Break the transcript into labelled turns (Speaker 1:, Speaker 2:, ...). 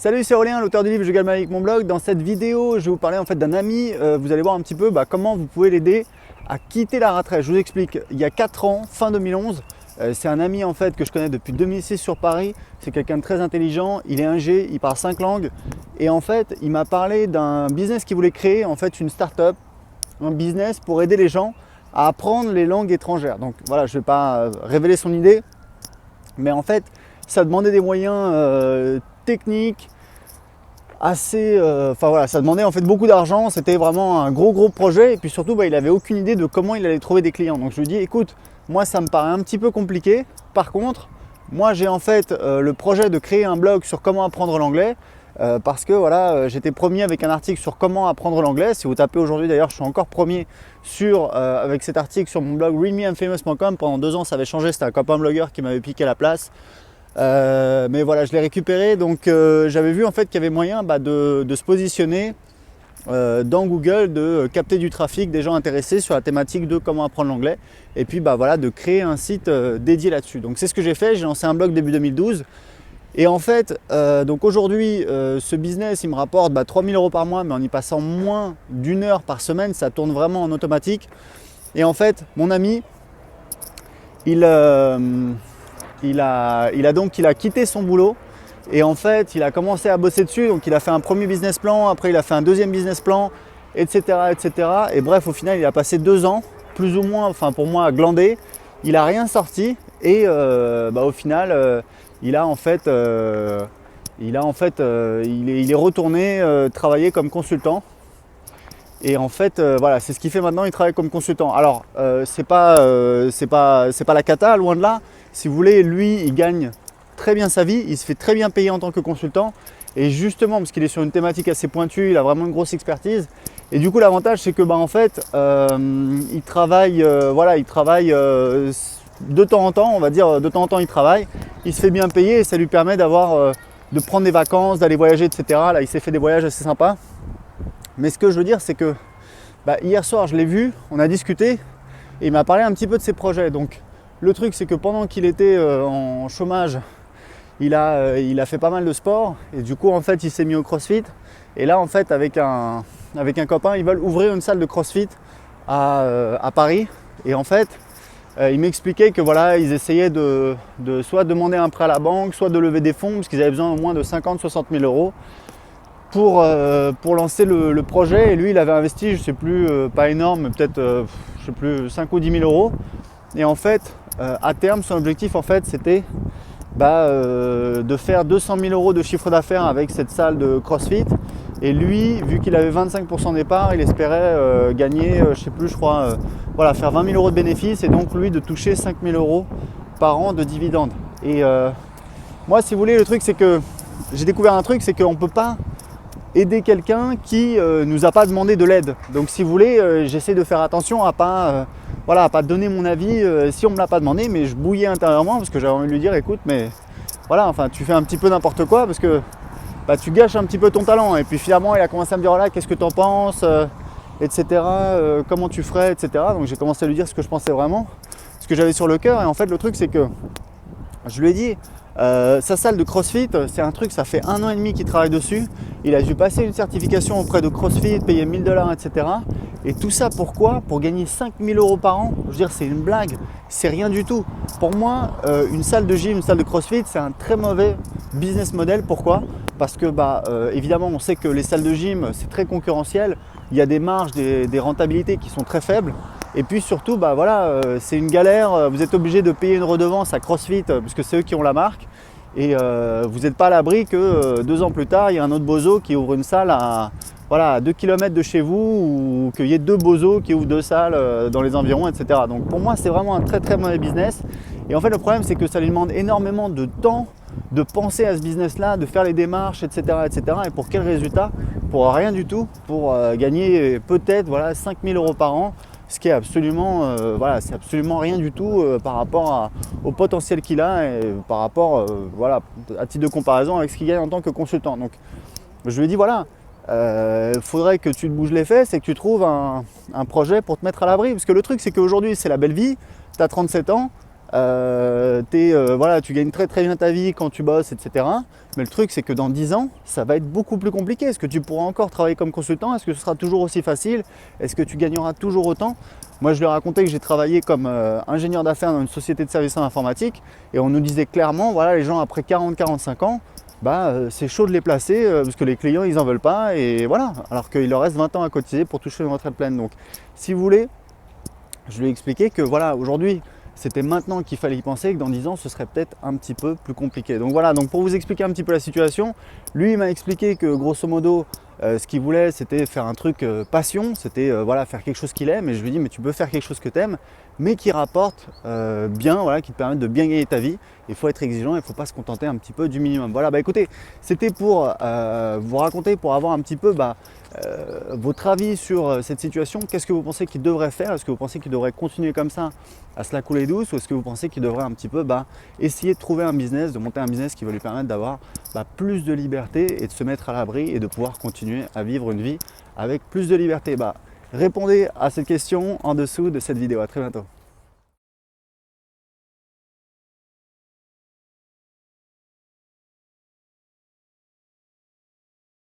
Speaker 1: Salut, c'est Aurélien, l'auteur du livre Je gagne ma vie avec mon blog. Dans cette vidéo, je vais vous parler en fait d'un ami. Vous allez voir un petit peu comment vous pouvez l'aider à quitter la rat race. Je vous explique. Il y a 4 ans, fin 2011, c'est un ami en fait que je connais depuis 2006 sur Paris. C'est quelqu'un de très intelligent. Il est ingé, il parle 5 langues. Et en fait, il m'a parlé d'un business qu'il voulait créer, en fait une start-up, un business pour aider les gens à apprendre les langues étrangères. Donc voilà, je ne vais pas révéler son idée, mais en fait, ça demandait des moyens technique assez, ça demandait en fait beaucoup d'argent. C'était vraiment un gros projet et puis surtout il avait aucune idée de comment il allait trouver des clients. Donc je lui dis écoute, moi ça me paraît un petit peu compliqué. Par contre, moi j'ai en fait le projet de créer un blog sur comment apprendre l'anglais parce que voilà, j'étais premier avec un article sur comment apprendre l'anglais. Si vous tapez aujourd'hui d'ailleurs, je suis encore premier avec cet article sur mon blog readmeimfamous.com. Pendant 2 ans ça avait changé, c'était un copain blogueur qui m'avait piqué la place. Mais voilà, je l'ai récupéré, donc j'avais vu en fait qu'il y avait moyen de se positionner dans Google, de capter du trafic, des gens intéressés sur la thématique de comment apprendre l'anglais et puis voilà, de créer un site dédié là-dessus. Donc c'est ce que j'ai fait, j'ai lancé un blog début 2012 et en fait donc aujourd'hui ce business il me rapporte 3 000 € par mois, mais en y passant moins d'1 heure par semaine, ça tourne vraiment en automatique. Et en fait mon ami il a quitté son boulot et en fait il a commencé à bosser dessus. Donc il a fait un premier business plan, après il a fait un deuxième business plan, etc. Et bref, au final il a passé 2 ans plus ou moins, enfin pour moi, à glander. Il a rien sorti et au final il est retourné travailler comme consultant. Et en fait, voilà, c'est ce qu'il fait maintenant, il travaille comme consultant. Alors, c'est pas la cata, loin de là. Si vous voulez, lui, il gagne très bien sa vie, il se fait très bien payer en tant que consultant. Et justement, parce qu'il est sur une thématique assez pointue, il a vraiment une grosse expertise. Et du coup, l'avantage, c'est que en fait, il travaille, de temps en temps, on va dire, de temps en temps, il travaille. Il se fait bien payer et ça lui permet de prendre des vacances, d'aller voyager, etc. Là, il s'est fait des voyages assez sympas. Mais ce que je veux dire, c'est que hier soir, je l'ai vu, on a discuté et il m'a parlé un petit peu de ses projets. Donc, le truc, c'est que pendant qu'il était en chômage, il a fait pas mal de sport et du coup, en fait, il s'est mis au CrossFit. Et là, en fait, avec un copain, ils veulent ouvrir une salle de CrossFit à Paris. Et en fait, il m'expliquait que voilà, ils essayaient de soit demander un prêt à la banque, soit de lever des fonds parce qu'ils avaient besoin au moins de 50-60 000 € pour lancer le projet. Et lui, il avait investi, je sais plus, pas énorme, mais peut-être, je sais plus, 5 ou 10 000 €. Et en fait, à terme, son objectif, en fait, c'était de faire 200 000 € de chiffre d'affaires avec cette salle de CrossFit. Et lui, vu qu'il avait 25% départ, il espérait gagner, je sais plus, je crois, faire 20 000 € de bénéfices et donc lui de toucher 5 000 € par an de dividendes. Et moi, si vous voulez, le truc, c'est que j'ai découvert un truc, c'est qu'on ne peut pas aider quelqu'un qui nous a pas demandé de l'aide. Donc si vous voulez, j'essaie de faire attention à pas donner mon avis si on me l'a pas demandé, mais je bouillais intérieurement parce que j'avais envie de lui dire écoute, mais voilà, enfin tu fais un petit peu n'importe quoi parce que tu gâches un petit peu ton talent. Et puis finalement il a commencé à me dire voilà, qu'est-ce que tu en penses, etc. Comment tu ferais, etc. Donc j'ai commencé à lui dire ce que je pensais vraiment, ce que j'avais sur le cœur. Et en fait le truc c'est que je lui ai dit sa salle de CrossFit, c'est un truc, ça fait 1 an et demi qu'il travaille dessus. Il a dû passer une certification auprès de CrossFit, payer 1 000 $, etc. Et tout ça pourquoi ? Pour gagner 5 000 € par an. Je veux dire, c'est une blague, c'est rien du tout. Pour moi, une salle de gym, une salle de CrossFit, c'est un très mauvais business model. Pourquoi ? Parce que évidemment, on sait que les salles de gym, c'est très concurrentiel. Il y a des marges, des rentabilités qui sont très faibles. Et puis surtout, c'est une galère. Vous êtes obligé de payer une redevance à CrossFit puisque c'est eux qui ont la marque. Et vous n'êtes pas à l'abri que 2 ans plus tard, il y a un autre bozo qui ouvre une salle à 2 km de chez vous ou qu'il y ait 2 bozos qui ouvrent 2 salles dans les environs, etc. Donc pour moi, c'est vraiment un très mauvais business. Et en fait, le problème, c'est que ça lui demande énormément de temps de penser à ce business-là, de faire les démarches, etc. Et pour quel résultat ? Pour rien du tout, pour gagner peut-être 5 000 € par an. Ce qui est absolument, c'est absolument rien du tout par rapport au potentiel qu'il a et par rapport, à titre de comparaison avec ce qu'il gagne en tant que consultant. Donc, je lui ai dit faudrait que tu te bouges les fesses et que tu trouves un projet pour te mettre à l'abri. Parce que le truc, c'est qu'aujourd'hui, c'est la belle vie. Tu as 37 ans, voilà, tu gagnes très très bien ta vie quand tu bosses, etc. Mais le truc, c'est que dans 10 ans, ça va être beaucoup plus compliqué. Est-ce que tu pourras encore travailler comme consultant? Est-ce que ce sera toujours aussi facile? Est-ce que tu gagneras toujours autant? Moi, je lui ai raconté que j'ai travaillé comme ingénieur d'affaires dans une société de services en informatique et on nous disait clairement, voilà, les gens après 40-45 ans, c'est chaud de les placer parce que les clients, ils n'en veulent pas et voilà. Alors qu'il leur reste 20 ans à cotiser pour toucher une retraite pleine. Donc, si vous voulez, je lui ai expliqué que voilà, aujourd'hui, c'était maintenant qu'il fallait y penser, que dans 10 ans, ce serait peut-être un petit peu plus compliqué. Donc voilà, donc pour vous expliquer un petit peu la situation, lui, il m'a expliqué que grosso modo, ce qu'il voulait, c'était faire un truc passion, c'était voilà, faire quelque chose qu'il aime. Et je lui ai dit, mais tu peux faire quelque chose que tu aimes, mais qui rapporte bien, voilà, qui te permette de bien gagner ta vie. Il faut être exigeant, il ne faut pas se contenter un petit peu du minimum. Voilà, écoutez, c'était pour vous raconter, pour avoir un petit peu votre avis sur cette situation. Qu'est-ce que vous pensez qu'il devrait faire? Est-ce que vous pensez qu'il devrait continuer comme ça à se la couler douce, ou est-ce que vous pensez qu'il devrait un petit peu essayer de trouver un business, de monter un business qui va lui permettre d'avoir plus de liberté et de se mettre à l'abri et de pouvoir continuer à vivre une vie avec plus de liberté? Répondez à cette question en dessous de cette vidéo. À très bientôt.